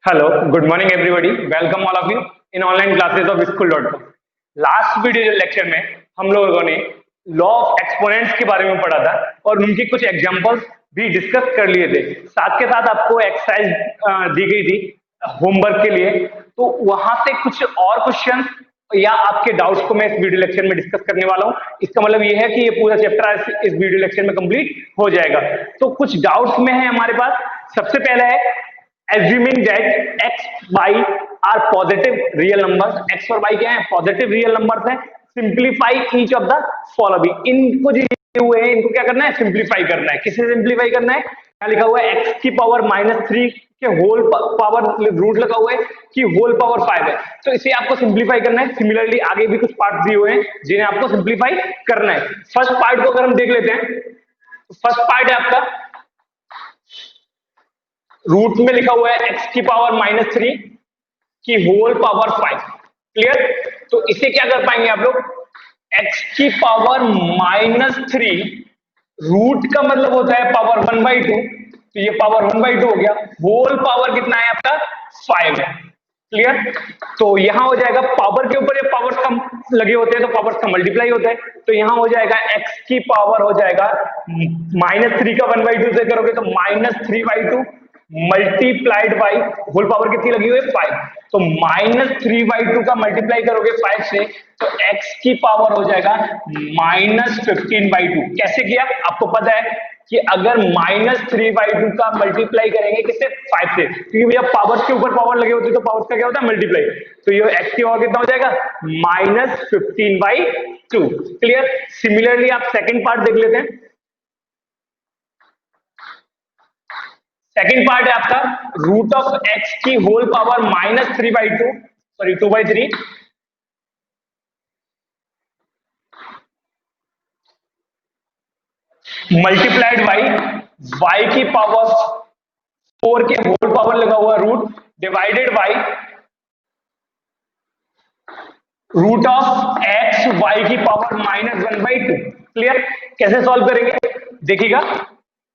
Hello, good morning everybody. Welcome all of you in online classes of school.com. Last video lecture में हम लोगों ने law of exponents के बारे में पढ़ा था और उनके कुछ एग्जांपल्स भी डिस्कस कर लिए थे। साथ के साथ आपको एक्सरसाइज दी गई थी होमवर्क के लिए, तो वहां से कुछ और क्वेश्चंस या आपके डाउट्स को मैं इस वीडियो लेक्चर में डिस्कस करने वाला हूं। इसका मतलब ये है कि ये पूरा चैप्टर इस वीडियो लेक्चर में कंप्लीट हो जाएगा। तो कुछ डाउट्स में है हमारे पास। सबसे पहला है assuming that x y are positive real numbers। x और y क्या है? पॉजिटिव रियल नंबर्स हैं। Simplify each of the following. इनको जो दिए हुए हैं इनको क्या करना है? सिंप्लीफाई करना है। किसे सिंप्लीफाई करना है? क्या लिखा हुआ है? x की पावर -3 के होल पावर रूट लगा हुआ है कि होल पावर 5 है, तो इसे आपको सिंप्लीफाई करना है। सिमिलरली आगे भी कुछ पार्ट दिए हुए हैं जिन्हें आपको सिंप्लीफाई करना है। फर्स्ट पार्ट को अगर हम देख लेते हैं, फर्स्ट पार्ट है आपका रूट में लिखा हुआ है x की पावर -3 की होल पावर 5। क्लियर? तो इसे क्या कर पाएंगे आप लोग? x की पावर -3 रूट का मतलब होता है पावर 1/2, तो ये पावर 1/2 हो गया। होल पावर कितना है आपका? 5 है। क्लियर? तो यहां हो जाएगा पावर के ऊपर ये पावर्स कम लगे होते हैं तो पावर्स का मल्टीप्लाई होता है, तो यहां हो जाएगा x की पावर हो जाएगा -3 का 1/2 से करोगे तो -3/2 मल्टीप्लाइड बाई होल पावर कितनी लगी हुई है? 5। तो -3/2 का मल्टीप्लाई करोगे 5 से तो x की पावर हो जाएगा -15/2। कैसे किया आपको पता है कि अगर -3/2 का मल्टीप्लाई करेंगे किससे? 5 से, क्योंकि भैया पावर के ऊपर पावर लगे होते तो पावर का क्या होता है? मल्टीप्लाई। तो ये x की पावर कितना हो जाएगा? -15/2। क्लियर? सिमिलरली आप सेकंड पार्ट देख लेते हैं। सेकंड पार्ट है आपका रूट ऑफ x की whole power -3/2, sorry 2/3 multiplied by y की पावर 4 के होल पावर लगा हुआ root divided by root of x y की पावर -1/2। क्लियर? कैसे सॉल्व करेंगे देखिएगा।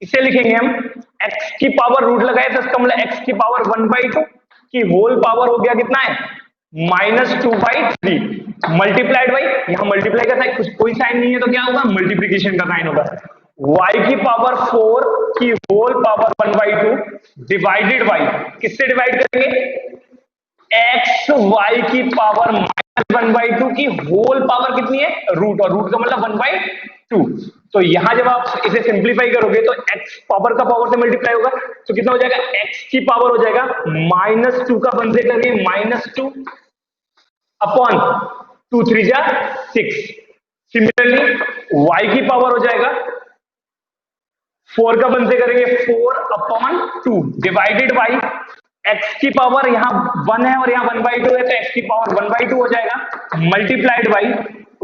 इसे लिखेंगे हम x की पावर रूट लगाए तो इसका मतलब x की पावर 1/2 की होल पावर हो गया कितना है? -2/3 मल्टीप्लाइड बाई, यहां मल्टीप्लाई का साइन, कुछ कोई साइन नहीं है तो क्या होगा? मल्टीप्लीकेशन का साइन होगा। y की पावर 4 की होल पावर 1/2 डिवाइडेड बाई, किससे डिवाइड करेंगे? एक्स वाई की पावर -1/2 की होल पावर कितनी है? रूट, और रूट का मतलब 1/2। तो यहां जब आप इसे सिंप्लीफाई करोगे तो x पावर का पावर से मल्टीप्लाई होगा तो कितना हो जाएगा? x की पावर हो जाएगा -2 का 1 से करेंगे -2 अपॉन 2 3 जा 6। सिमिलरली y की पावर हो जाएगा 4 का 1 से करेंगे 4 अपॉन 2 डिवाइडेड बाई x की पावर यहां 1 है और यहां 1/2 है तो x की पावर 1/2 हो जाएगा मल्टीप्लाइड बाई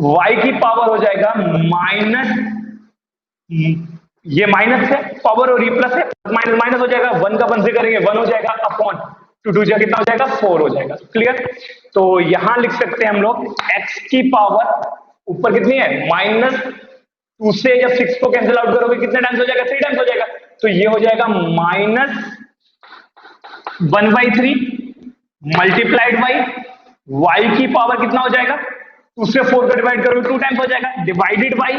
y की पावर हो जाएगा माइनस, ये माइनस है पावर और ये प्लस है, माइनस माइनस हो जाएगा। 1 का 1 से करेंगे 1 हो जाएगा अपॉन 2 2 जा कितना हो जाएगा? 4 हो जाएगा। क्लियर? तो यहां लिख सकते हैं हम लोग x की पावर ऊपर कितनी है? -2 से जब 6 को कैंसिल आउट करोगे कितने टाइम्स हो जाएगा? 3 टाइम्स हो जाएगा। तो ये हो जाएगा -1/3 मल्टीप्लाइड बाई y की पावर कितना हो जाएगा? 2 से 4 का डिवाइड करोगे 2 टाइम्स हो जाएगा डिवाइडेड बाई,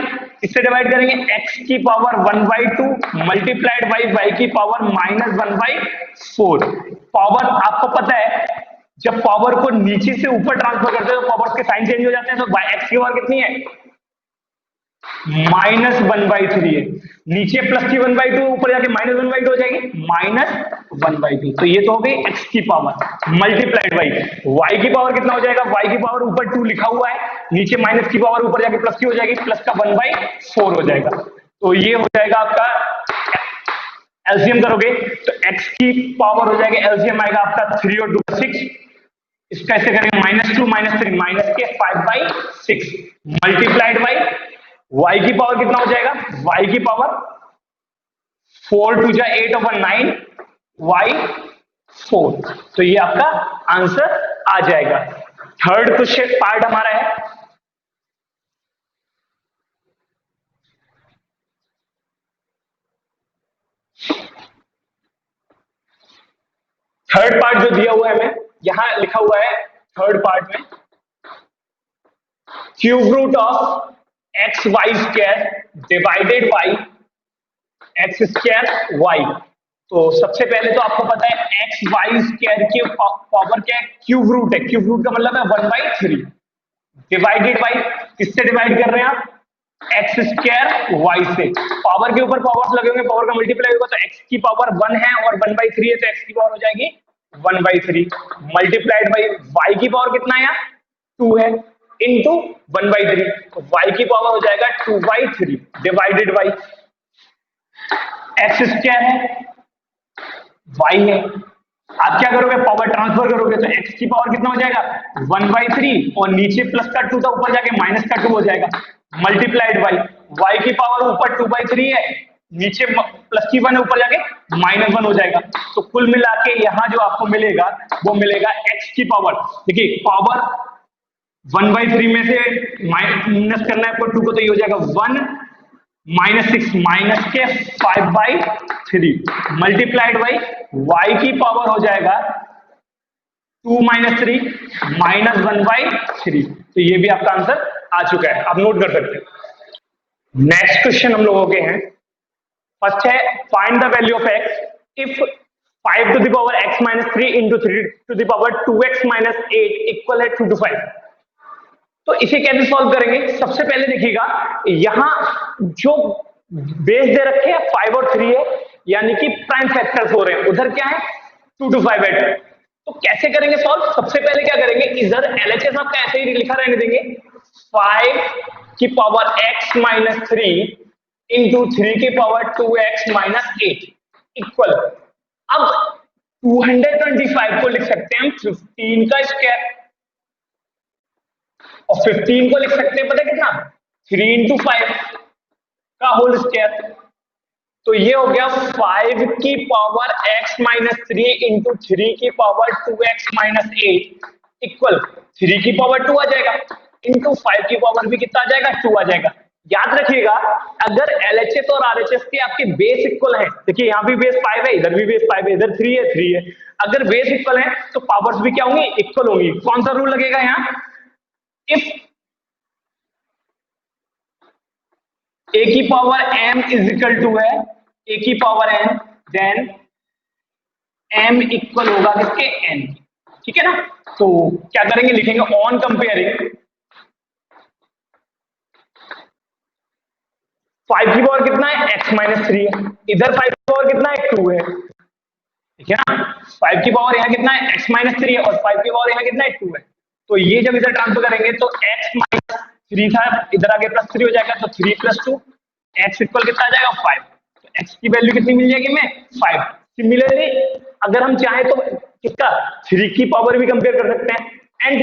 इससे डिवाइड करेंगे x की पावर 1/2 मल्टीप्लाइड बाई y की पावर -1/4। पावर आपको पता है जब पावर को नीचे से ऊपर ट्रांसफर करते हैं तो पावर्स के साइन चेंज हो जाते हैं। तो x की पावर कितनी है? -1/3 है। नीचे प्लस की 1/2 ऊपर जाके -1/2 हो जाएगी -1/2। तो ये तो हो गई x की पावर मल्टीप्लाइड बाई y की पावर कितना हो जाएगा? y की पावर ऊपर 2 लिखा हुआ है, नीचे माइनस की पावर ऊपर जाके प्लस की हो जाएगी, प्लस का 1/4 हो जाएगा। तो ये हो जाएगा आपका एलसीएम करोगे तो x की पावर हो जाएगा, एलसीएम आएगा आपका 3 और 2 6। इसका ऐसे करेंगे -2 -3 माइनस के 5/6 मल्टीप्लाइड बाई y की पावर कितना हो जाएगा? y की पावर 4 2 जा 8 over 9 y4। तो ये आपका आंसर आ जाएगा। थर्ड क्वेश्चन पार्ट हमारा है थर्ड पार्ट जो दिया हुआ है हमें, यहां लिखा हुआ है थर्ड पार्ट में cube root of x y square divided by x square y. तो सबसे पहले तो आपको पता है एक्स वाई स्क्वायर के पावर क्या है, क्यूब रूट है। क्यूब रूट का मतलब है 1/3 डिवाइडेड बाई, किससे डिवाइड कर रहे हैं आप, एक्स स्क्वायर वाई से। पावर के ऊपर पावर्स लगे होंगे, पावर का मल्टीप्लाई होगा तो एक्स की पावर 1 है और 1/3 है तो एक्स की पावर हो जाएगी 1/3 मल्टीप्लाइड बाई वाई की पावर कितना है, 2 है, इंटू 1/3 तो वाई की पावर हो जाएगा 2/3 डिवाइडेड बाई एक्स स्क्वायर है, वाई है। आप क्या करोगे, पावर ट्रांसफर करोगे तो एक्स की पावर कितना हो जाएगा 1/3 और नीचे प्लस का 2 था, ऊपर जाके माइनस का 2 हो जाएगा मल्टीप्लाइड बाई वाई की पावर ऊपर 2/3 है, नीचे प्लस की 1 है, ऊपर जाके -1 हो जाएगा। तो कुल मिला के यहां जो आपको मिलेगा वो मिलेगा एक्स की पावर, देखिए पावर 1/3 में से माइनस करना है आपको 2 को तो ये हो जाएगा 1 -6 माइनस के 5/3 मल्टीप्लाइड बाई वाई की पावर हो जाएगा 2 - 3 -1/3। तो ये भी आपका आंसर आ चुका है, आप नोट कर सकते हैं। नेक्स्ट क्वेश्चन हम लोगों के हैं, फर्स्ट है find the value of x if 5 to the power x - 3 into 3 to the power 2x - 8 equal है 2 to 5। तो इसे कैसे सॉल्व करेंगे, सबसे पहले देखिएगा यहां जो बेस दे रखे हैं 5 और 3 है, यानी कि प्राइम फैक्टर्स हो रहे हैं, उधर क्या है 2 to 5 है। तो कैसे करेंगे सॉल्व, सबसे पहले क्या करेंगे, इधर एलएचएस आपका ऐसे ही लिखा रहने देंगे 5 की पावर x - 3 इंटू 3 की पावर 2x - 8 इक्वल, अब 225 को लिख सकते हैं हम 15 का स्क्वायर और 15 को लिख सकते हैं पता है कितना, 3 इंटू 5 का होल स्क्वायर। तो ये हो गया 5 की पावर x - 3 इंटू 3 की पावर 2x - 8 इक्वल 3 की पावर 2 आ जाएगा इंटू 5 की पावर भी कितना आ जाएगा 2 आ जाएगा। याद रखिएगा अगर एलएचएस और आरएचएस के आपके बेस इक्वल है, देखिए यहां भी बेस 5 है, इधर भी बेस 5 है, इधर 3 है 3 है, अगर बेस इक्वल है तो पावर्स भी क्या होंगी, इक्वल होंगी। कौन सा रूल लगेगा यहां, इफ ए की power m is equal to है ए की power n, then m equal होगा किसके, n, ठीक है ना। तो क्या करेंगे, लिखेंगे ऑन कंपेयरिंग 5 की पावर कितना है x - 3 है, इधर 5 की पावर कितना है 2 है, ठीक है ना। 5 की पावर यहाँ कितना है x - 3 है और 5 की पावर यहाँ कितना है 2 है। तो ये जब इधर ट्रांसफर करेंगे तो x - 3 था, इधर आगे +3 हो जाएगा तो 3 + 2 x इक्वल कितना आ जाएगा 5। तो x की वैल्यू कितनी मिल जाएगी हमें 5। सिमिलरली अगर हम चाहें तो किसका 3 की पावर भी कंपेयर कर सकते हैं, एंड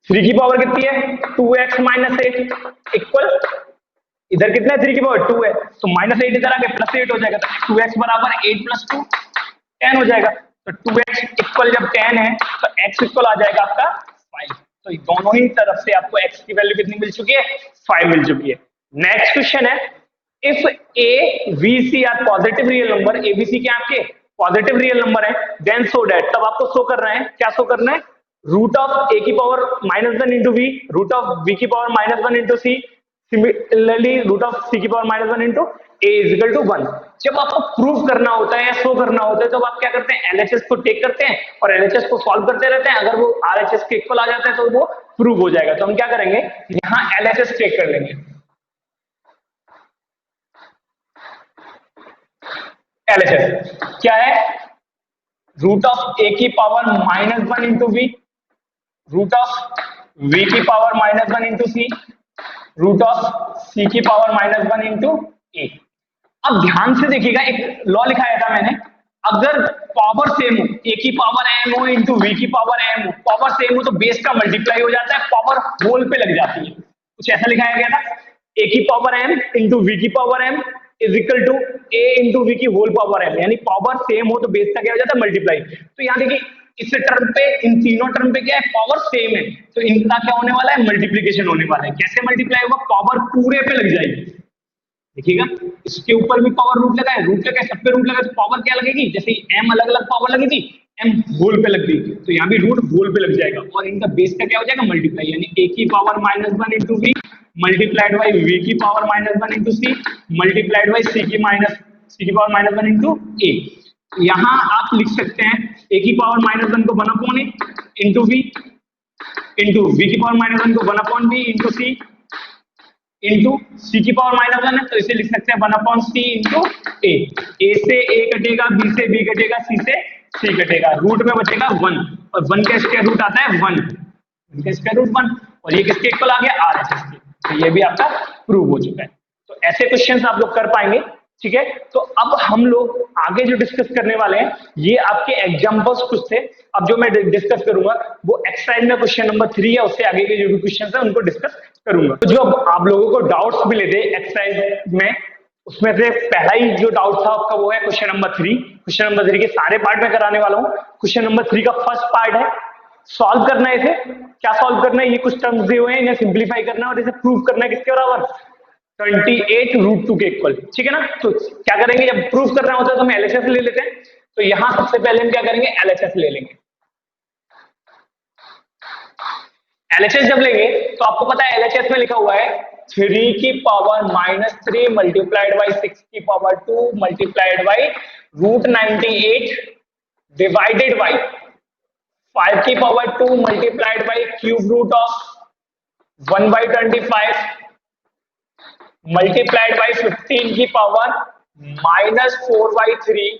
3 की पावर कितनी है 2x - 8 इक्वल, इधर कितना है 3 की पावर 2 है तो -8 इधर आके +8 हो जाएगा तो 2x बराबर 8 + 2 10 हो जाएगा। तो 2x इक्वल जब 10 है तो x इक्वल आ जाएगा आपका 5। तो दोनों ही तरफ से आपको x की वैल्यू कितनी मिल चुकी है 5 मिल चुकी है। नेक्स्ट क्वेश्चन है if a b c are positive real number, a b c क्या आपके पॉजिटिव रियल नंबर है, देन सो दैट, तब आपको शो करना है, क्या शो करना है, रूट ऑफ a की power -1 into v, root of v की power -1 into c, similarly root of c की power -1 into a is equal to 1। जब आपको प्रूव करना होता है या शो करना होता है तो आप क्या करते हैं, एलएचएस को टेक करते हैं और एलएचएस को सॉल्व करते रहते हैं, अगर वो आरएचएस के इक्वल आ जाता है तो वो प्रूव हो जाएगा। तो हम क्या करेंगे, यहां एलएचएस टेक कर लेंगे। एलएचएस क्या है, रूट ऑफ ए की power -1 into v, root of v की power -1 into c, root of c की पावर -1 इंटू ए। अब ध्यान से देखिएगा एक लॉ लिखाया था मैंने, अगर पावर सेम हो, a की पावर m हो इंटू v की पावर m हो, पावर सेम हो तो बेस का मल्टीप्लाई हो जाता है, पावर होल पे लग जाती है, कुछ ऐसा लिखाया गया था, a की पावर m इंटू v की power m is equal to a into v की होल पावर m, यानी पावर सेम हो तो बेस का क्या हो जाता है मल्टीप्लाई। तो यहाँ देखिए इस टर्म पे, इन तीनों टर्म पे क्या है, पावर सेम है, तो इनका क्या होने वाला है मल्टीप्लीकेशन होने वाला है। कैसे मल्टीप्लाई होगा, पावर पूरे पे लग जाएगी, देखिएगा, इसके ऊपर भी पावर रूट लगा है, रूट लगा है, सब पे रूट लगा है, तो पावर क्या लगेगी, जैसे एम अलग अलग पावर लगी थी, एम होल पे लग गई, तो यहाँ भी रूट होल पे लग जाएगा, और इनका बेस का क्या हो जाएगा, मल्टीप्लाई, यानी ए की power -1 into b multiplied by b की power -1 into c multiplied by c की पावर -1 इंटू ए। यहाँ आप लिख सकते हैं ए की पावर -1 को 1 अपॉन ए इंटू वी की पावर -1 को 1 अपॉन बी इंटू इंटू सी की पावर -1 है, तो इसे लिख सकते हैं 1 अपॉन सी इंटू ए। ए से ए कटेगा, बी से बी कटेगा, सी से सी कटेगा, रूट में बचेगा 1, और 1 का स्क्वायर रूट आता है 1, 1 का स्क्वायर रूट 1, और ये किसके इक्वल आ गया, आरएचएस के। तो ये भी आपका प्रूव हो चुका है। तो ऐसे क्वेश्चंस आप लोग कर पाएंगे, ठीक है। तो अब हम लोग आगे जो डिस्कस करने वाले हैं, ये आपके एग्जांपल्स कुछ थे। अब जो मैं डिस्कस करूंगा वो एक्सरसाइज में क्वेश्चन नंबर 3 है, उससे आगे के जो भी क्वेश्चन है उनको डिस्कस करूंगा। तो जो आप लोगों को डाउट्स मिले थे एक्सरसाइज में, उसमें से पहला ही जो डाउट था आपका वो है क्वेश्चन नंबर 3। क्वेश्चन नंबर 3 के सारे पार्ट में कराने वाला हूँ। क्वेश्चन नंबर 3 का फर्स्ट पार्ट है, सॉल्व करना है इसे। क्या सॉल्व करना है, ये कुछ टर्म्स दिए हुए हैं, इन्हें सिंप्लीफाई करना है और इसे प्रूव करना है किसके बराबर, 28√2 के इक्वल, ठीक है ना। तो क्या करेंगे, जब प्रूफ करना होता है तो हम एलएचएस ले लेते हैं। तो यहां सबसे पहले हम क्या करेंगे, एलएचएस ले लेंगे। एलएचएस जब लेंगे तो आपको पता है एलएचएस में लिखा हुआ है 3 की पावर -3 मल्टीप्लाइड बाई 6 की power 2 multiplied by √98 divided by 5 की power 2 multiplied by cube root of 1/25 multiplied by 15 की पावर -4/3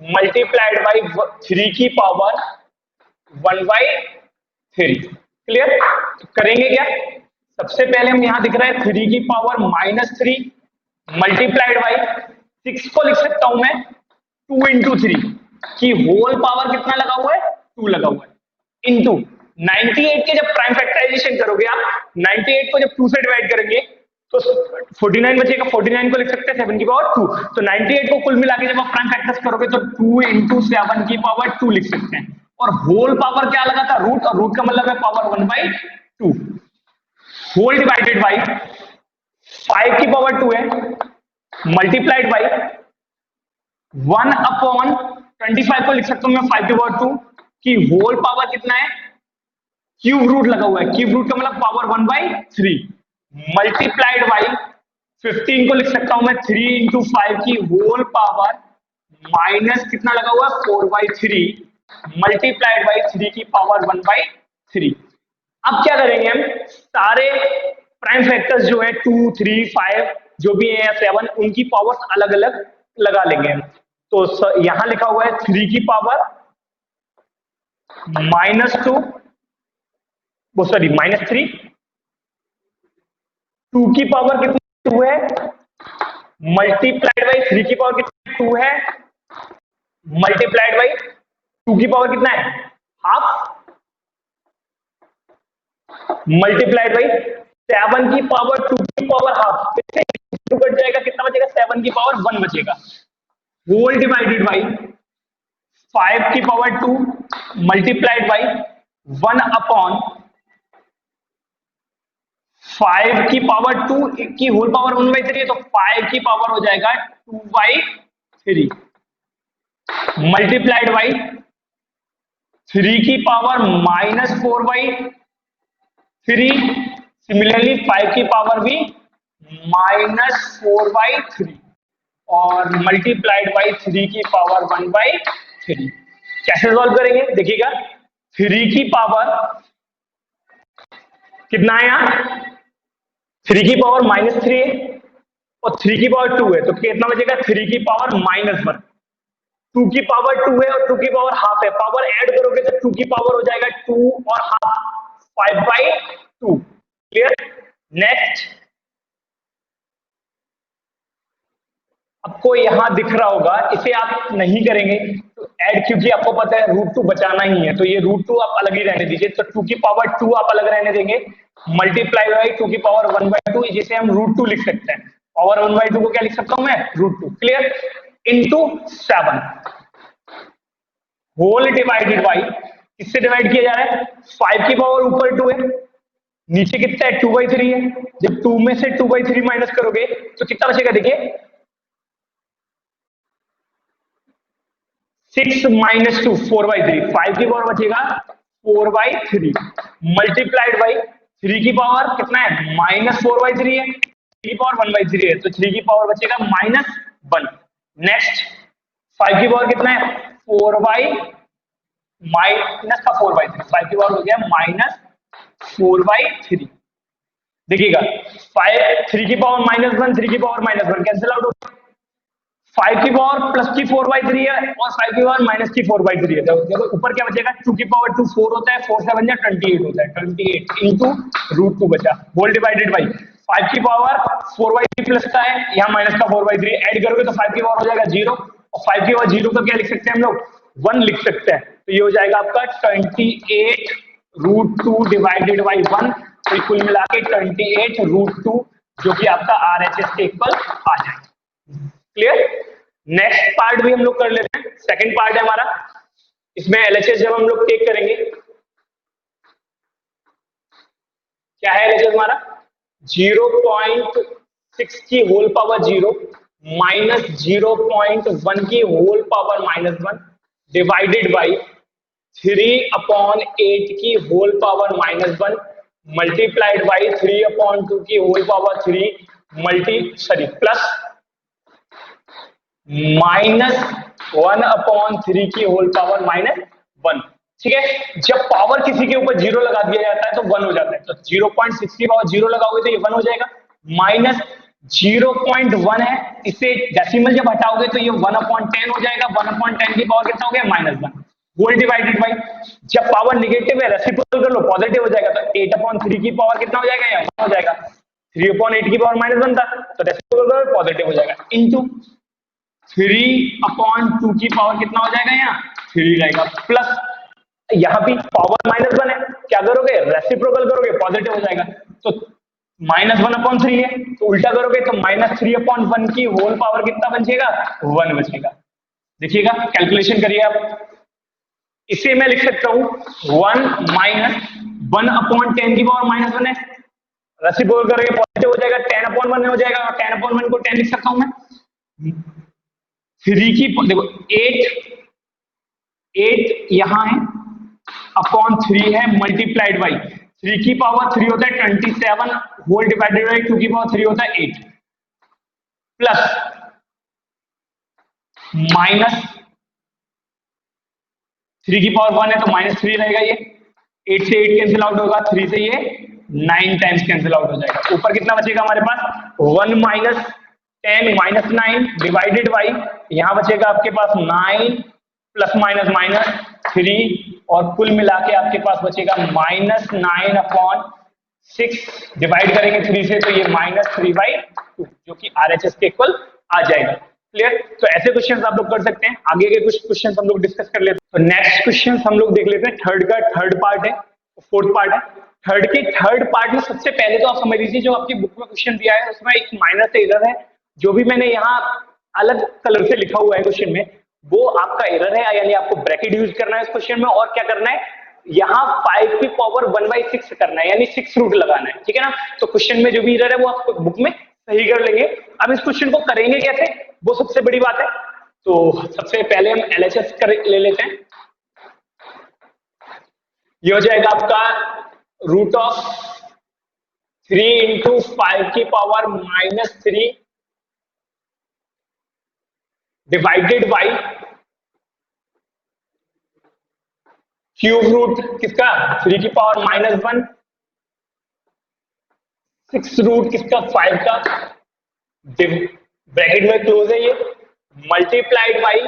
मल्टीप्लाइड बाई 3 की पावर 1/3। क्लियर। तो करेंगे क्या, सबसे पहले हम यहां दिख रहा है 3 की पावर -3 मल्टीप्लाइड बाई 6 को लिख सकता हूं मैं 2 इंटू 3 की होल पावर कितना लगा हुआ है, 2 लगा हुआ है, इंटू 98 के जब प्राइम फैक्टराइजेशन करोगे आप, 98 को जब 2 से डिवाइड करेंगे तो 49 बचेगा, 49 को लिख सकते हैं 7 की पावर 2। तो 98 को कुल मिला के जब आप प्राइम फैक्टर्स करोगे तो 2 इंटू 7 की पावर 2 लिख सकते हैं। और होल पावर क्या लगा था, रूट, और रूट का मतलब है पावर 1/2 होल डिवाइडेड बाई 5 की पावर 2 है मल्टीप्लाइड बाई 1 अपॉन 25 को लिख सकता हूं मैं 5 की पावर 2 की होल पावर कितना है, क्यूब रूट लगा हुआ है, क्यूब रूट का मतलब पावर 1/3 मल्टीप्लाइड बाई 15 को लिख सकता हूं मैं 3 इंटू 5 की होल पावर माइनस कितना लगा हुआ है 4/3 मल्टीप्लाइड बाई 3 की पावर 1/3। अब क्या करेंगे हम, सारे प्राइम फैक्टर्स जो है 2, 3, 5 जो भी है 7, उनकी पावर्स अलग अलग लगा लेंगे हम। तो यहां लिखा हुआ है 3 की पावर -2, वो सॉरी -3, 2 की पावर कितनी 2 है मल्टीप्लाइड बाई 3 की पावर कितनी 2 है मल्टीप्लाइड बाई 2 की पावर कितना है हाफ मल्टीप्लाइड बाई 7 की पावर 2 की पावर हाफ, टू कट जाएगा, कितना बचेगा 7 की पावर 1 बचेगा, होल डिवाइडेड बाई 5 की पावर 2 मल्टीप्लाइड बाई 1 अपॉन 5 की पावर 2 की होल पावर 1/3 है, तो 5 की पावर हो जाएगा 2/3 मल्टीप्लाइड बाई 3 की पावर -4/3, सिमिलरली 5 की पावर भी -4/3 और मल्टीप्लाइड बाई 3 की पावर 1/3। कैसे सॉल्व करेंगे देखिएगा, 3 की पावर कितना है यहां, 3 की पावर -3 है और 3 की पावर 2 है, तो कितना बचेगा 3 की पावर -1, 2 की पावर 2 है और 2 की पावर हाफ है, पावर ऐड करोगे तो 2 की पावर हो जाएगा 2 और हाफ 5/2। क्लियर। नेक्स्ट, आपको यहां दिख रहा होगा, इसे आप नहीं करेंगे तो ऐड, क्योंकि आपको पता है √2 बचाना ही है, तो ये √2 आप अलग ही रहने दीजिए, तो 2 की पावर 2 आप अलग रहने देंगे मल्टीप्लाई बाई 2 की पावर 1/2, जिसे हम √2 लिख सकते हैं। पावर 1/2 को क्या लिख सकता हूं मैं, √2। Clear. Into 7 whole divided by, किससे डिवाइड किया जा रहा है, 5 की पावर ऊपर 2 है नीचे कितना है 2/3 है। जब 2 में से 2/3 माइनस करोगे तो कितना बचेगा, देखिए 6 माइनस 2 4/3, 5 की पावर बचेगा 4/3 मल्टीप्लाइड बाई 3 की पावर कितना है -4/3 है, 3 की पावर 1/3 है, तो 3 की पावर बचेगा -1। नेक्स्ट 5 की पावर कितना है 4 बाई माइनस का 4/3, 5 की पावर हो गया -4/3। देखिएगा 5 3 की पावर -1, 3 की पावर -1 कैंसिल आउट हो, 5 की पावर प्लस की 4/3 है और 5 की पावर माइनस की 4/3 है। तो देखो ऊपर क्या बचेगा, 2 की पावर 2 4 होता है, 4 7 या 28 होता है, 28 इंटू √2 बचा, होल डिवाइडेड बाई 5 की पावर 4/3 प्लस का है, यहाँ माइनस का 4/3 ऐड करोगे तो 5 की पावर हो जाएगा 0, और 5 की पावर 0 का क्या लिख सकते हैं हम लोग 1 लिख सकते हैं, तो ये हो जाएगा आपका 28 √2 डिवाइडेड बाई 1, तो कुल मिला के 28 √2 जो कि आपका RHS के इक्वल आ जाएगा। क्लियर। नेक्स्ट पार्ट भी हम लोग कर लेते हैं, सेकंड पार्ट है हमारा, इसमें LHS जब हम लोग टेक करेंगे, क्या है LHS हमारा 0.6 की होल पावर 0 माइनस 0.1 की होल पावर -1 डिवाइडेड बाई 3/8 की होल पावर -1 मल्टीप्लाइड बाई 3/2 की होल पावर 3 प्लस -1/3 की होल पावर -1। ठीक है, जब पावर किसी के ऊपर 0 लगा दिया जाता है तो 1 हो जाता है, तो 0.6 की पावर 0 लगाओगे तो ये 1 हो जाएगा, -0.1 है, इसे डेसिमल जब हटाओगे तो ये 1/10 हो जाएगा, 1/10 की पावर कितना हो गया -1, होल डिवाइडेड बाई, जब पावर निगेटिव है रेसिप्रोकल कर लो पॉजिटिव हो जाएगा, तो 8/3 की पावर कितना हो जाएगा, यहाँ 1 हो जाएगा, 3/8 की पावर -1 था तो रेसिप्रोकल करो पॉजिटिव हो जाएगा, इंटू 3/2 की पावर कितना हो जाएगा, यहाँ 3 रहेगा, प्लस यहाँ भी पावर -1 है, क्या करोगे रेसिप्रोकल करोगे पॉजिटिव हो जाएगा, तो -1/3 है, तो उल्टा करोगे तो -3/1 की होल पावर कितना बचेगा 1 बचेगा। देखिएगा कैलकुलेशन करिए आप, इसे मैं लिख सकता हूं 1 माइनस 1/10 की पावर -1 है, रेसिप्रोकल करोगे पॉजिटिव हो जाएगा, 10/1 हो जाएगा, और 10/1 को 10 लिख सकता हूं मैं, 3 की देखो 8 यहां है अपॉन 3 है मल्टीप्लाइड बाई 3 की पावर 3 होता है 27 होल डिवाइडेड बाई 2 की पावर 3 होता है 8 प्लस माइनस 3 की पावर 1 है तो -3 रहेगा, ये 8 से 8 कैंसिल आउट होगा, 3 से ये 9 टाइम्स कैंसिल आउट हो जाएगा, ऊपर कितना बचेगा हमारे पास 1 माइनस 10 -9 डिवाइडेड बाई यहां बचेगा आपके पास 9 प्लस -3 और कुल मिला के आपके पास बचेगा -9/6 डिवाइड करेंगे 3 से तो ये -3/2 जो कि RHS के इक्वल आ जाएगा। क्लियर, तो ऐसे क्वेश्चंस आप लोग कर सकते हैं, आगे के कुछ क्वेश्चंस हम लोग डिस्कस कर लेते हैं। तो नेक्स्ट क्वेश्चंस हम लोग देख लेते हैं, थर्ड पार्ट है, फोर्थ पार्ट है। थर्ड पार्ट में सबसे पहले तो आप समझ लीजिए जो आपकी बुक में क्वेश्चन दिया है उसमें एक माइनर से एरर है, जो भी मैंने यहाँ अलग कलर से लिखा हुआ है क्वेश्चन में वो आपका एरर है, यानी आपको ब्रैकेट यूज करना है इस क्वेश्चन में, और क्या करना है यहाँ 5 की पावर 1/6 करना है, यानी 6 रूट लगाना है, ठीक है ना। तो क्वेश्चन में जो भी एरर है वो आप बुक में सही कर लेंगे। अब इस क्वेश्चन को करेंगे कैसे, वो सबसे बड़ी बात है। तो सबसे पहले हम LHS ले लेते हैं, ये हो जाएगा आपका √3 × 5 की power -3 divided by cube root किसका 3 की पावर -1, 6 रूट किसका 5 का, ब्रैकेट में क्लोज है ये, मल्टीप्लाइड बाई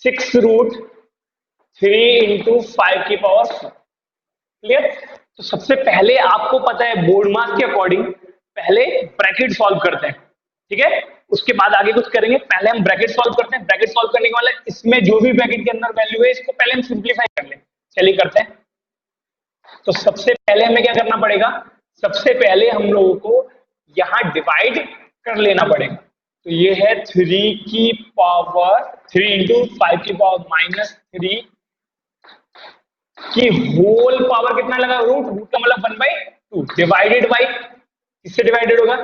6√3 × 5 की पावर 4। क्लियर, तो सबसे पहले आपको पता है बोर्ड मास के अकॉर्डिंग पहले ब्रैकेट सॉल्व करते हैं, ठीक है, उसके बाद आगे कुछ करेंगे, पहले हम ब्रैकेट सॉल्व करते हैं। ब्रैकेट सॉल्व करने के बाद इसमें जो भी ब्रैकेट के अंदर वैल्यू है इसको पहले हम सिंप्लीफाई कर लें, चलिए करते हैं। तो सबसे पहले हमें क्या करना पड़ेगा, सबसे पहले हम लोगों को यहां डिवाइड कर लेना पड़ेगा, तो ये है 3 की पावर 3 × 5 की पावर -3 कि होल पावर कितना लगा, रूट, रूट का मतलब 1/2 डिवाइडेड बाई, इससे डिवाइडेड होगा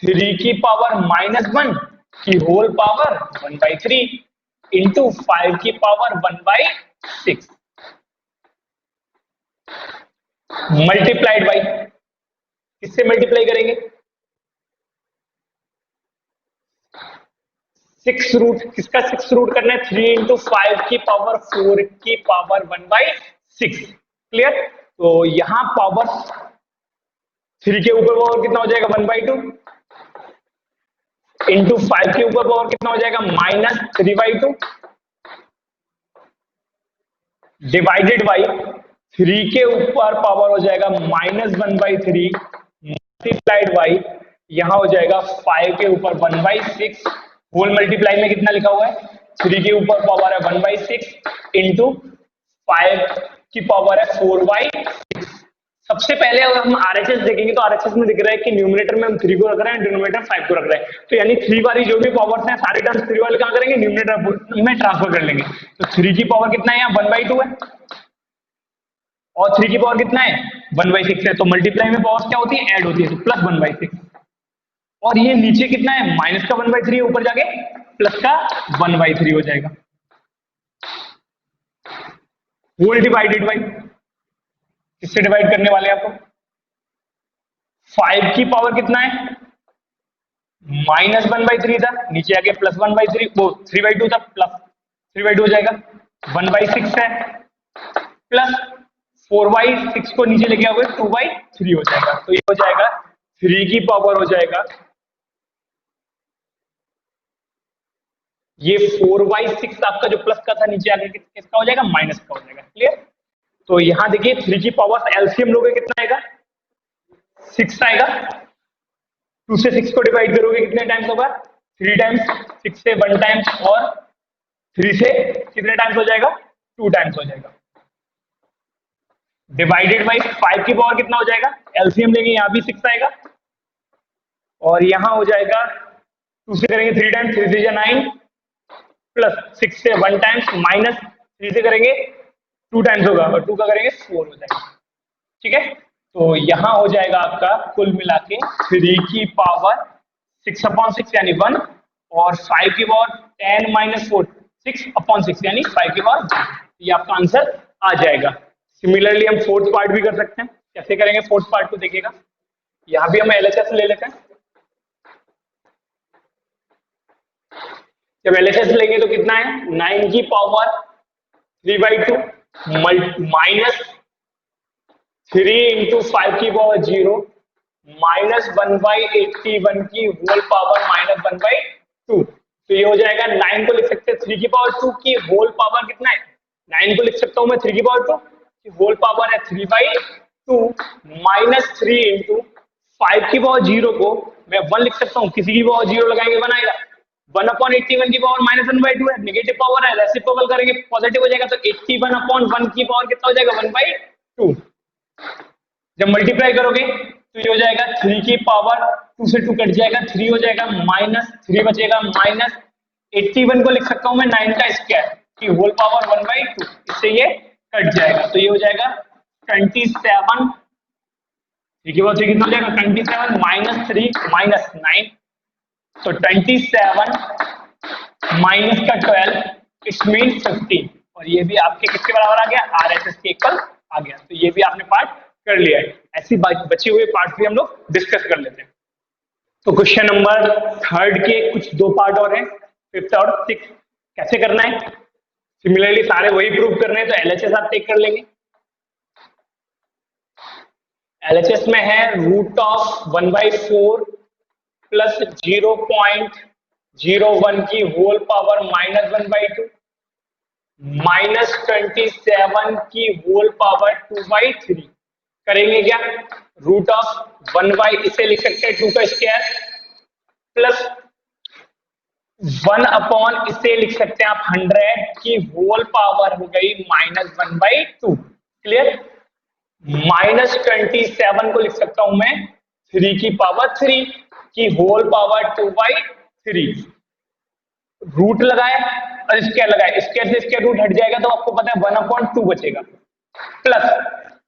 3 की पावर -1 की होल पावर 1/3 इंटू 5 की पावर 1/6 मल्टीप्लाइड बाई, किससे मल्टीप्लाई करेंगे, 6 रूट, किसका 6 रूट करना है, 3 इंटू 5 की पावर 4 की पावर 1/6। क्लियर। तो यहां पावर 3 के ऊपर पावर कितना हो जाएगा, 1/2 इंटू 5 के ऊपर पावर कितना हो जाएगा, -3/2 डिवाइडेड बाई 3 के ऊपर पावर हो जाएगा -1/3 मल्टीप्लाइड बाई, यहां हो जाएगा 5 के ऊपर 1/6 होल मल्टीप्लाई में कितना लिखा हुआ है, 3 के ऊपर पावर है 1/6 इंटू 5 की पावर है 4/6। सबसे पहले अगर हम आरएचएस देखेंगे तो आरएचएस में दिख रहा है कि न्यूमरेटर में हम 3 को रख रहे हैं, डिनोमिनेटर 5 को रख रहे हैं, तो यानी 3 वाली जो भी पावर्स हैं सारे टर्म्स 3 वाले कहां करेंगे, न्यूमरेटर में ट्रांसफर कर लेंगे। तो 3 की पावर कितना है, यहाँ 1/2 है और 3 की पावर कितना है 1/6 है, तो मल्टीप्लाई में पावर्स क्या होती है, ऐड होती है, तो प्लस 1/6। और ये नीचे कितना है, माइनस का 1/3, ऊपर जाके प्लस का 1/3 हो जाएगा। होल डिवाइडेड बाई, किससे डिवाइड करने वाले हैं आपको, 5 की पावर कितना है, -1/3 था, नीचे आके +1/3, वो 3/2 था, प्लस 3/2 हो जाएगा, 1/6 है, प्लस 4/6 को नीचे लेके आओगे 2/3 हो जाएगा, तो ये हो जाएगा 3 की पावर हो जाएगा, ये 4/6 आपका जो प्लस का था नीचे आके किसका हो जाएगा, माइनस का हो जाएगा। क्लियर। तो यहां देखिए 3 की पावर एलसीएम लोगे कितना आएगा, 6 आएगा, 2 से 6 को डिवाइड करोगे कितने टाइम्स होगा, 3 टाइम्स, 6 से 1 टाइम्स और 3 से कितने टाइम्स हो जाएगा, 2 टाइम्स हो जाएगा। डिवाइडेड बाई 5 की पावर कितना हो जाएगा, एलसीएम लेंगे यहां भी 6 आएगा और यहां हो जाएगा 2 से करेंगे 3 टाइम्स, 3 से 9 प्लस 6 से 1 टाइम्स माइनस 3 से करेंगे 2 टाइम्स होगा और 2 का करेंगे 4 हो जाएगा। ठीक है। तो यहां हो जाएगा आपका कुल मिला के 3 की पावर 6/6 यानी 1 और 5 की पावर 10 - 4 6/6 यानी 5 की पावर 1। ये आपका आंसर आ जाएगा। सिमिलरली हम फोर्थ पार्ट भी कर सकते हैं। कैसे करेंगे फोर्थ पार्ट को देखिएगा, यहां भी हम एलएचएस ले लेते हैं। जब एलएचएस लेंगे तो कितना है, 9 की पावर 3/2 माइनस 3 इंटू 5 की पावर 0 माइनस 1/81 की होल पावर -1/2। तो ये हो जाएगा 9 को लिख सकते हैं 3 की पावर 2 की होल पावर कितना है, 9 को लिख सकता हूं मैं 3 की पावर 2 की होल पावर है 3/2 माइनस 3 इंटू 5 की पावर 0 को मैं 1 लिख सकता हूं, किसी की पावर 0 लगाएंगे 1 आएगा, 1/81 की पावर -1/2 है, नेगेटिव पावर है, रेसिप्रोकल करेंगे पॉजिटिव हो जाएगा, तो 81/1 की पावर कितना हो जाएगा 1/2। जब मल्टीप्लाई करोगे तो ये हो जाएगा 3 की पावर 2 से 2 कट जाएगा, 3 हो जाएगा माइनस 3 बचेगा माइनस 81 को लिख सकता हूं मैं 9 का स्क्वायर की होल पावर 1/2, इससे ये कट जाएगा, तो ये हो जाएगा 27। 3 की पावर 3 कितना हो जाएगा 27 माइनस 3 माइनस 9, तो 27 माइनस का 12 इट्स मीन 15 और ये भी आपके किसके बराबर आ गया, आरएचएस के इक्वल आ गया। तो ये भी आपने पार्ट कर लिया है। ऐसी बचे हुए पार्ट भी हम लोग डिस्कस कर लेते हैं। तो क्वेश्चन नंबर 3 के कुछ 2 पार्ट और हैं, 5th और 6th। कैसे करना है, सिमिलरली सारे वही प्रूव करने हैं, तो एलएचएस आप टेक कर लेंगे। एलएचएस में है √1/4 प्लस 0.01 की होल पावर -1/2 माइनस 27 की होल पावर 2/3 करेंगे क्या, √1 इसे लिख सकते हैं 2 का स्क्वायर प्लस 1 इसे लिख सकते हैं आप 100 की होल पावर हो गई -1/2। क्लियर। -27 को लिख सकता हूं मैं 3 की पावर 3 की होल पावर 2/3, रूट लगाए और स्क्वायर लगाए, स्क्वायर से स्क्वायर रूट हट जाएगा तो आपको पता है 1/2 बचेगा, प्लस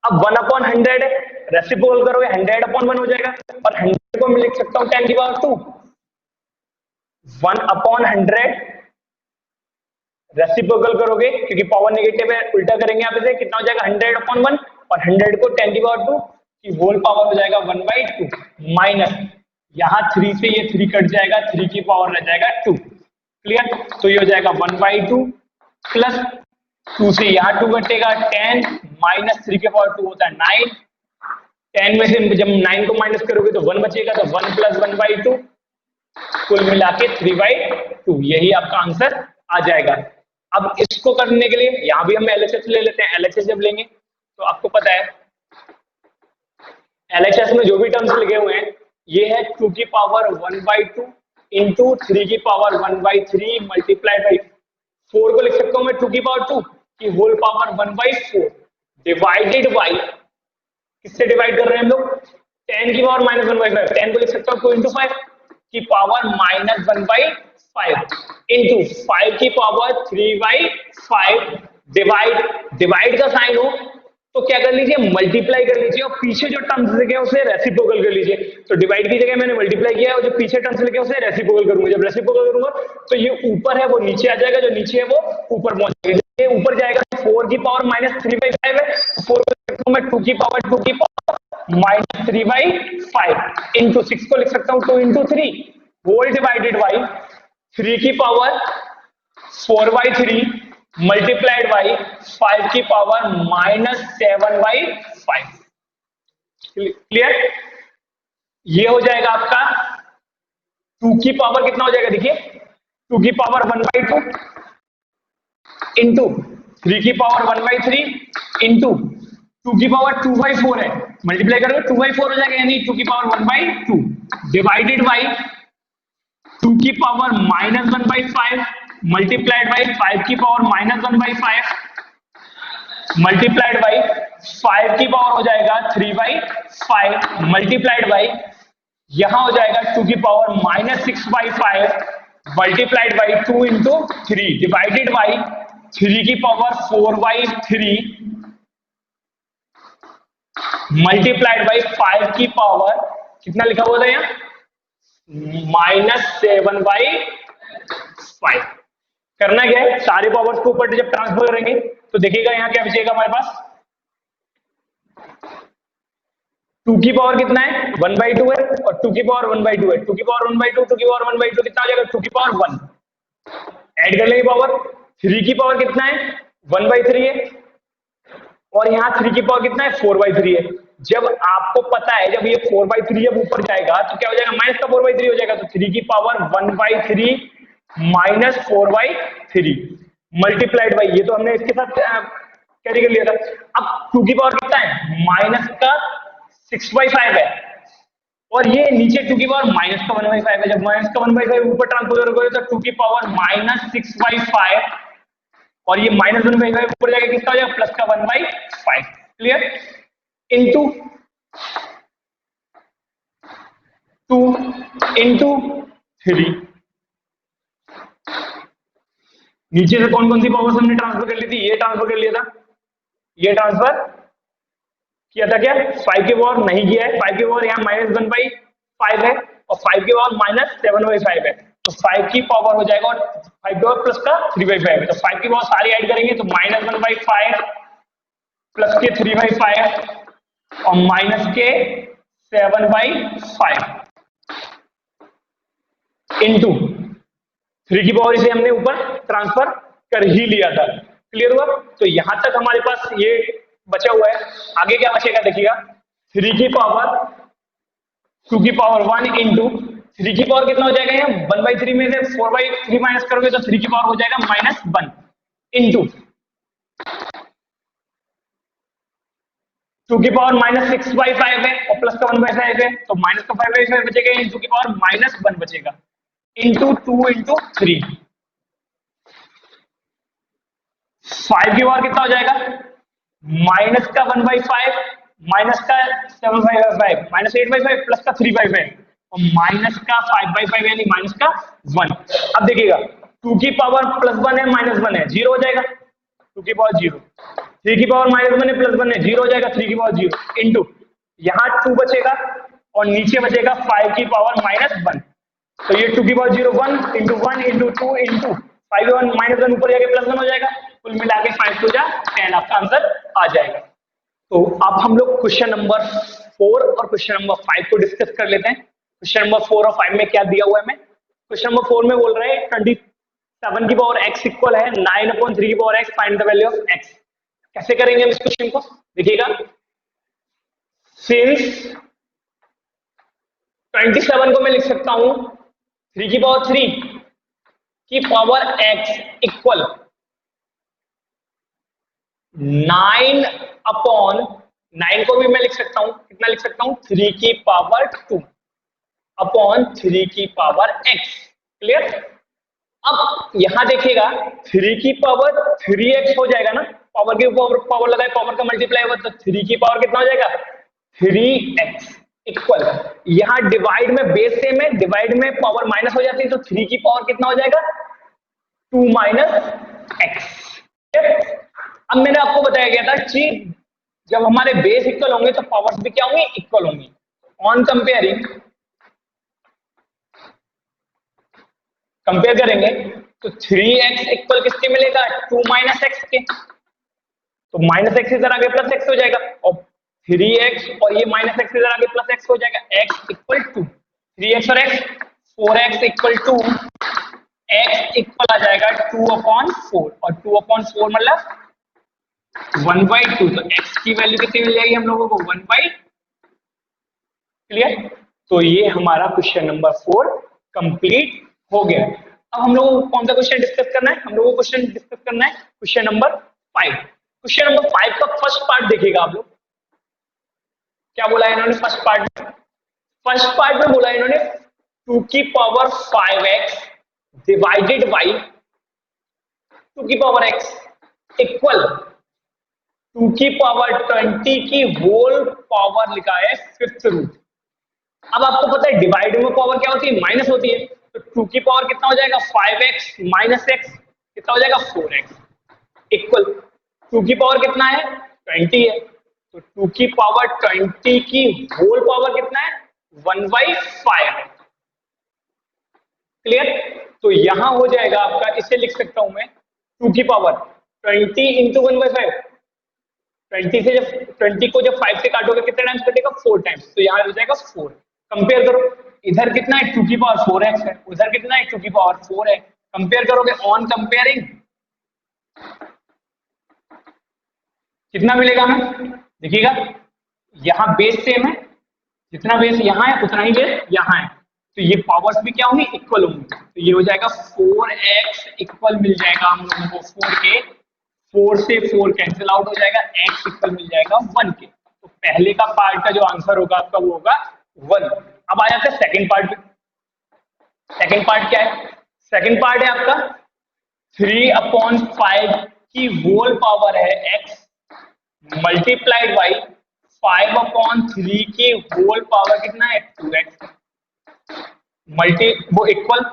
अब 1/100 है, रेसिप्रोकल करोगे 100/1 हो जाएगा और 100 को मैं लिख सकता हूं 10⁻²। 1/100 रेसिप्रोकल करोगे क्योंकि पावर नेगेटिव है, उल्टा करेंगे आप इसे, कितना हो जाएगा 100/1 और 100 को 10⁻² की होल पावर हो जाएगा 1/2 माइनस यहां 3 से ये 3 कट जाएगा, 3 की पावर रह जाएगा 2। क्लियर? तो ये हो जाएगा 1/2 प्लस 2 से यहाँ 2 कटेगा 10 माइनस 3 के पावर 2 होता है 9। 10 में से जब 9 को माइनस करोगे तो 1 बचेगा, तो 1 प्लस 1/2 कुल मिला के 3/2। यही आपका आंसर आ जाएगा। अब इसको करने के लिए यहां भी हम एलएचएस ले लेते हैं। एलएचएस जब लेंगे तो आपको पता है एलएचएस में जो भी टर्म्स लिखे हुए हैं ये है 2 की पावर 1/2 इंटू 3 की पावर 1/3 मल्टीप्लाइड बाई 4 को लिख सकता हूं मैं 2 की पावर 2 की होल पावर 1/4 डिवाइडेड बाई किससे डिवाइड कर रहे हैं हम लोग 10 की पावर माइनस 1/5। 10 को लिख सकता हूं 2 इंटू 5 की पावर माइनस 1/5 इंटू 5 की पावर 3/5 डिवाइड का साइन हो तो क्या कर लीजिए मल्टीप्लाई कर लीजिए और पीछे जो टर्म्स लिखे हैं उसे रेसिप्रोकल कर लीजिए। तो डिवाइड की जगह मैंने मल्टीप्लाई किया और जो पीछे टर्म्स लिखे हैं उसे रेसिप्रोकल करूंगा। जब रेसिप्रोकल करूंगा तो ये ऊपर है वो नीचे आ जाएगा, जो नीचे है वो ऊपर पहुंच जाएगा। ये ऊपर जाएगा 4 की पावर माइनस 3/5 है, 4 को लिख सकता हूं मैं 2 की पावर माइनस 3/5 इंटू 6 को लिख सकता हूं 2 इंटू 3 होल डिवाइडेड बाई 3 की पावर 4/3 मल्टीप्लाइड बाई 5 की पावर माइनस 7/5। क्लियर? ये हो जाएगा आपका 2 की पावर कितना हो जाएगा देखिए 2 की पावर 1/2 इंटू 3 की पावर 1/3 इंटू 2 की पावर 2/4 है, मल्टीप्लाई करोगे 2/4 हो जाएगा यानी 2 की पावर 1/2 डिवाइडेड बाई 2 की पावर माइनस 1/5 मल्टीप्लाइड बाई 5 की पावर माइनस 1/5 मल्टीप्लाइड बाई 5 की पावर हो जाएगा 3/5 मल्टीप्लाइड बाई यहां हो जाएगा 2 की power minus 6/5 multiplied by 2 into 3 divided by 3 की पावर 4/3 मल्टीप्लाइड बाई 5 की पावर कितना लिखा हुआ था यहाँ माइनस 7/5। करना क्या है सारे पावर्स को ऊपर जब ट्रांसफर करेंगे तो देखिएगा यहाँ क्या बचेगा हमारे पास 2 की पावर कितना है 1/2 है और 2 की पावर 1/2 है। 2 की पावर 1/2 2 की पावर 1/2 कितना हो जाएगा 2 की पावर 1 ऐड कर लेंगे पावर। 3 की पावर कितना है 1/3 है और यहाँ 3 की पावर कितना है 4/3 है। जब आपको पता है जब ये 4/3 जब ऊपर जाएगा तो क्या हो जाएगा माइनस का 4/3 हो जाएगा, तो 3 की पावर 1/3 माइनस 4/3 मल्टीप्लाइड बाई ये तो हमने इसके साथ कैरी कर लिया था। अब 2 की पावर कितना है माइनस का 6/5 है और ये नीचे 2 की पावर माइनस का 1/5 है। जब माइनस का 1/5 ऊपर ट्रांसफर करोगे तो 2 की पावर माइनस 6/5 और ये माइनस 1/5 ऊपर जाएगा कितना हो जाएगा प्लस का 1/5। क्लियर? इंटू 2 इंटू 3 नीचे से कौन कौन सी पावर्स हमने ट्रांसफर कर ली थी ये ट्रांसफर कर लिया था, ये ट्रांसफर किया था क्या 5 की पावर नहीं किया है। 5 की पावर यहाँ माइनस 1/5 है और 5 की पावर माइनस 7/5 है तो 5 की पावर हो जाएगा और 5 की पावर प्लस का 3/5 है तो 5 की पावर सारी ऐड करेंगे तो माइनस 1/5 प्लस के 3/5 और माइनस के 7/5 इंटू 3 की पावर इसे हमने ऊपर ट्रांसफर कर ही लिया था। क्लियर हुआ? तो यहां तक हमारे पास ये बचा हुआ है। आगे क्या बचेगा देखिएगा 3 की पावर 2 की पावर 1 इंटू 3 की पावर कितना हो जाएगा यहाँ 1/3 में से 4/3 माइनस करोगे तो 3 की पावर हो जाएगा माइनस 1 इंटू 2 की पावर माइनस 6/5 है और प्लस का 1/5 है तो माइनस का 5/5 बचेगा, 2 की पावर माइनस 1 बचेगा इंटू 2 इंटू 3। 5 की पावर कितना हो जाएगा माइनस का 1/5 माइनस का 7/5 माइनस 8/5 प्लस का 3/5 और माइनस का 5/5 यानी माइनस का 1। अब देखिएगा 2 की पावर प्लस 1 है माइनस 1 है 0 हो जाएगा 2 की पावर 0 3 की पावर -1 है +1 है, 0 हो जाएगा 3 की पावर 0 इंटू यहाँ 2 बचेगा और नीचे बचेगा 5 की पावर -1। तो ये 2 की पावर 0 1 इंटू 1 इंटू 2 इंटू 5 -1 ऊपर जाके +1 हो जाएगा, कुल मिला के 5 टू जा 10 आपका आंसर आ जाएगा। तो अब हम लोग क्वेश्चन नंबर 4 और क्वेश्चन नंबर 5 को डिस्कस कर लेते हैं। क्वेश्चन नंबर 4 और 5 में क्या दिया हुआ है हमें? क्वेश्चन नंबर 4 में बोल रहे हैं 27 की पावर x इक्वल है 9/3 की power x, find the value of x। कैसे करेंगे हम इस क्वेश्चन को? देखिएगा, सिंस 27 को मैं लिख सकता हूं 3 की पावर 3 की पावर x इक्वल 9/9 को भी मैं लिख सकता हूं, कितना लिख सकता हूं? 3 की पावर 2 अपॉन 3 की पावर x। क्लियर? अब यहां देखिएगा 3 की पावर 3x हो जाएगा ना, पावर के ऊपर पावर लगाए, पावर का मल्टीप्लाई हुआ तो 3 की पावर कितना हो जाएगा? 3x इक्वल, यहां डिवाइड में बेस सेम है, डिवाइड में पावर माइनस हो जाती है तो 3 की पावर कितना हो जाएगा? 2 - x। अब मैंने आपको बताया गया था कि जब हमारे बेस इक्वल होंगे तो पावर्स भी क्या होंगी? इक्वल होंगी। ऑन कंपेयरिंग, कंपेयर करेंगे तो 3x इक्वल किसके मिलेगा? 2 - x के। तो -x इधर आगे +x हो जाएगा और 3x और ये -x इधर आगे +x हो जाएगा। x इक्वल टू 3x और x 4x equal to x equal आ जाएगा 2/4 और 2/4 मतलब 1/2। तो x की वैल्यू कितनी मिल जाएगी हम लोगों को? 1/। क्लियर? तो ये हमारा क्वेश्चन नंबर 4 कंप्लीट हो गया। अब हम लोगों को कौन सा क्वेश्चन डिस्कस करना है? हम लोगों को क्वेश्चन डिस्कस करना है क्वेश्चन नंबर 5। क्वेश्चन नंबर 5 का फर्स्ट पार्ट देखिएगा आप लोग, क्या बोला है इन्होंने फर्स्ट पार्ट में? फर्स्ट पार्ट में बोला इन्होंने 2 की पावर 5x डिवाइडेड बाई 2 की पावर x इक्वल 2 की पावर 20 की होल पावर लिखा है 5th रूट। अब आपको पता है डिवाइड में पावर क्या होती है? माइनस होती है। तो 2 की पावर कितना हो जाएगा? 5x माइनस x कितना हो जाएगा? 4x इक्वल 2 की पावर कितना है? 20 है, तो 2 की पावर 20 की होल पावर कितना है? 1/5 है। क्लियर? तो यहां हो जाएगा आपका, इसे लिख सकता हूं मैं 2 की पावर 20 इंटू 1/5। 20 से जब 20 को जब 5 से काटोगे कितने टाइम्स कटेगा? 4 टाइम्स, तो यहां हो जाएगा 4। कंपेयर करो, इधर कितना है? 2 की पावर 4x है, उधर कितना है? 2 की पावर 4 है। कंपेयर करोगे, ऑन कंपेयरिंग कितना मिलेगा हमें? देखिएगा, यहां बेस सेम है, जितना बेस यहां है उतना ही बेस यहां है, तो ये पावर्स भी क्या होंगी? इक्वल होंगी। तो ये हो जाएगा 4x इक्वल मिल जाएगा हम लोगों को 4 के, 4 से 4 कैंसिल आउट हो जाएगा, x इक्वल मिल जाएगा 1 के। तो पहले का पार्ट का जो आंसर होगा आपका वो होगा 1। अब आ जाते हैं सेकंड पार्ट पे। सेकंड पार्ट क्या है? सेकंड पार्ट है आपका 3/5 की होल पावर है x मल्टीप्लाइड बाई 5/3 की होल पावर कितना है? 2x मल्टी वो इक्वल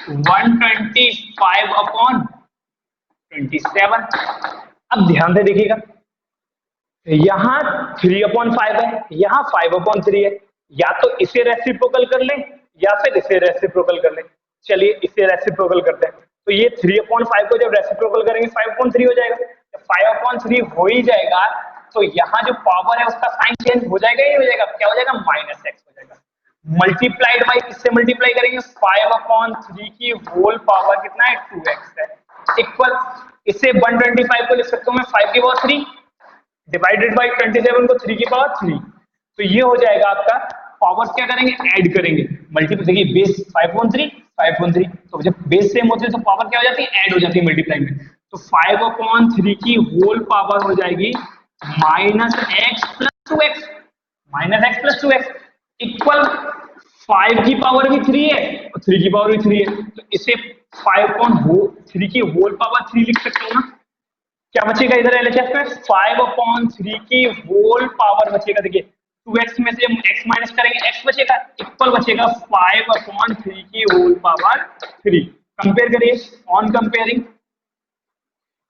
125/27। अब ध्यान से देखिएगा, यहां 3/5 है, यहां 5/3 है, या तो इसे रेसिप्रोकल कर लें या फिर इसे रेसिप्रोकल कर लें। चलिए इसे रेसिप्रोकल करते हैं। तो ये 3/5 को जब रेसिप्रोकल करेंगे 5/3 हो जाएगा। जब 5/3 हो ही जाएगा तो यहाँ जो पावर है उसका साइन चेंज हो जाएगा ही हो जाएगा, क्या हो जाएगा? -x हो जाएगा। मल्टीप्लाइड बाई किससे मल्टीप्लाई करेंगे? 5/3 की होल पावर कितना है? 2x है इक्वल, इसे 125 को लिख सकता हूं मैं 5 की पावर 3 डिवाइडेड बाई 27 को 3 की पावर 3। तो ये हो जाएगा आपका, पावर्स क्या करेंगे? ऐड करेंगे। मल्टीप्लाई, देखिए बेस 5/3 5/3, तो जब बेस सेम होते हैं तो पावर क्या हो जाती है? ऐड हो जाती है मल्टीप्लाई में। तो 5/3 की होल पावर हो जाएगी -x + 2x, -x + 2x equal 5 की पावर भी 3 है और 3 की पावर भी 3 है, तो इसे 5/3 की होल पावर 3 लिख सकते हो ना। क्या बचेगा इधर एलएचएस में? 5/3 की होल पावर बचेगा। देखिए 2x में से x माइनस करेंगे x बचेगा, इक्वल बचेगा 5/3 की होल पावर 3। कंपेयर करिए, ऑन कंपेयरिंग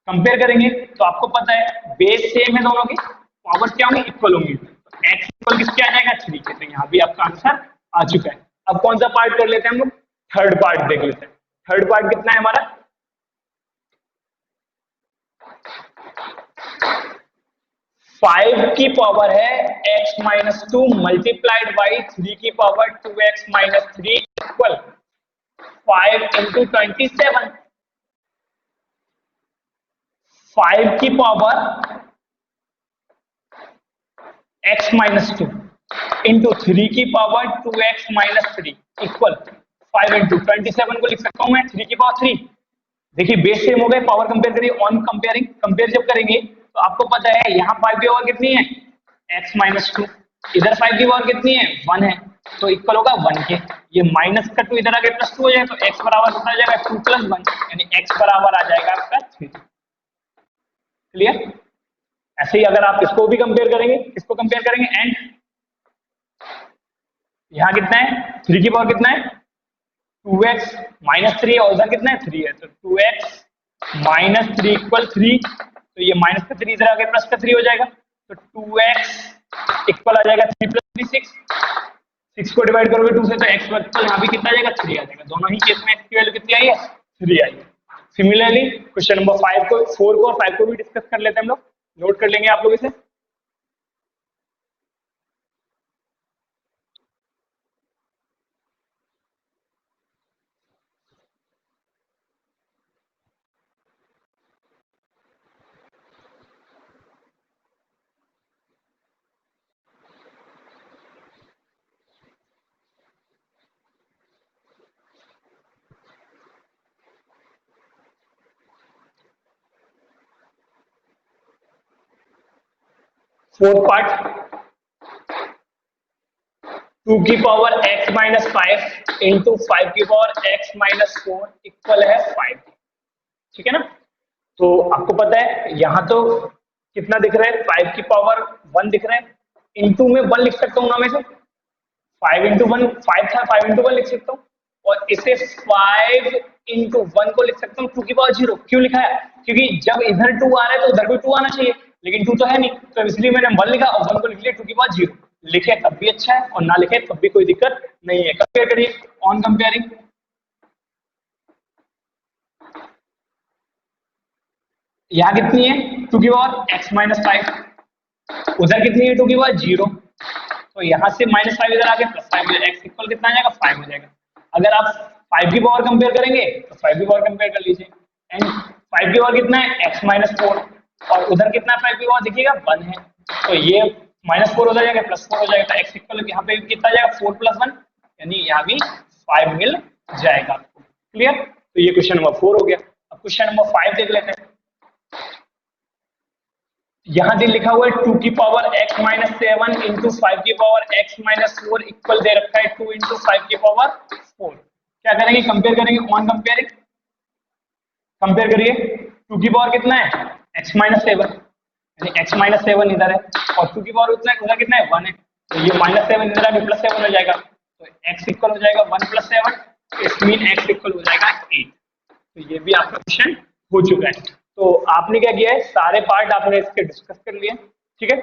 कंपेयर करेंगे तो आपको पता है बेस सेम है, दोनों की पावर क्या होंगी, इक्वल होंगी। तो x इक्वल किसके आ जाएगा, 3 के। तो यहाँ भी आपका आंसर आ चुका है। अब कौन सा पार्ट कर लेते हैं हम लोग, थर्ड पार्ट देख लेते हैं। थर्ड पार्ट कितना है हमारा, 5 की पावर है x माइनस 2 मल्टीप्लाइड बाई 3 की power 2x minus 3 equal 5 into 27। 5 की पावर x माइनस 2 इंटू 3 की power 2x minus 3 equal 5 into 27 को लिख सकता हूं मैं 3 की पावर 3। देखिए बेस सेम हो गए, पावर कंपेयर करिए, ऑन कंपेयरिंग, कंपेयर जब करेंगे तो आपको पता है यहाँ 5 की पावर कितनी है, x माइनस 2, इधर 5 की पावर कितनी है, 1 है, तो इक्वल होगा 1 के। ये माइनस का 2 इधर आगे प्लस 2 हो जाएगा, तो x बराबर कितना आ जाएगा, 2 प्लस 1, यानी x बराबर आ जाएगा आपका 3। क्लियर। ऐसे ही अगर आप इसको भी कंपेयर करेंगे, इसको कंपेयर करेंगे, एंड यहाँ कितना है, 3 की पावर कितना है, 2x माइनस 3 है, और उधर कितना है, 3 है, तो 2x माइनस 3 इक्वल 3। तो ये माइनस का 3 इधर आगे प्लस का 3 हो जाएगा, तो 2x इक्वल आ जाएगा 3 प्लस 3 6। 6 को डिवाइड करोगे 2 से तो x इक्वल यहाँ भी कितना आ जाएगा, 3 आ जाएगा। दोनों ही केस में x की वैल्यू कितनी आई है, 3 आई है। सिमिलरली क्वेश्चन नंबर 5 को, 4 को और 5 को भी डिस्कस कर लेते हैं हम लोग, नोट कर लेंगे आप लोग इसे। फोर्थ पार्ट, 2 की पावर x माइनस 5 इंटू 5 की पावर x माइनस 4 इक्वल है 5। ठीक है ना। तो आपको पता है यहाँ तो कितना दिख रहा है, 5 की पावर 1 दिख रहा है, इंटू में 1 लिख सकता हूँ ना मैं इसे, 5 इंटू 1 5 था, 5 इंटू 1 लिख सकता हूँ, और इसे 5 इंटू 1 को लिख सकता हूँ 2 की पावर 0। क्यों लिखा है, क्योंकि जब इधर 2 आ रहा है तो उधर भी 2 आना चाहिए, लेकिन 2 तो है नहीं, तो इसलिए मैंने 1 लिखा और 1 को लिख लिया 2 की पावर 0। लिखे तब भी अच्छा है और ना लिखे तब भी कोई दिक्कत नहीं है। कंपेयर करिए, ऑन कंपेयरिंग, यहाँ कितनी है 2 की पावर x माइनस 5, उधर कितनी है 2 की पावर 0, तो यहाँ से माइनस 5 इधर आके प्लस 5 x इक्वल कितना आ जाएगा, 5 हो जाएगा। अगर आप 5 की पावर कंपेयर करेंगे तो 5 की पावर कंपेयर कर लीजिए, एंड 5 की पावर कितना है x माइनस 4, और उधर कितना 5 की पावर देखिएगा 1 है, तो ये माइनस 4 हो जाएगा, प्लस 4 हो जाएगा, तो x इक्वल यहाँ पे कितना आ जाएगा 4 प्लस 1, यानी यहाँ भी 5 मिल जाएगा आपको। क्लियर। तो ये क्वेश्चन नंबर 4 हो गया। अब क्वेश्चन नंबर 5 देख लेते हैं। यहां दिन लिखा हुआ है 2 की पावर x माइनस 7 इंटू 5 की पावर x माइनस 4 इक्वल दे रखा है 2 इंटू 5 की पावर 4। क्या करेंगे, कंपेयर करेंगे, ऑन कंपेयरिंग, कंपेयर करिए। 2 की पावर कितना है x माइनस 7, यानी x माइनस 7 इधर है, और 2 की पावर उतना उधर कितना है 1 है, तो ये माइनस 7 इधर आके प्लस 7 हो जाएगा, तो x इक्वल हो जाएगा 1 plus 7, it mean x equal हो जाएगा 8। तो ये भी आपका क्वेश्चन हो चुका है। तो आपने क्या किया है, सारे पार्ट आपने इसके डिस्कस कर लिए, ठीक है।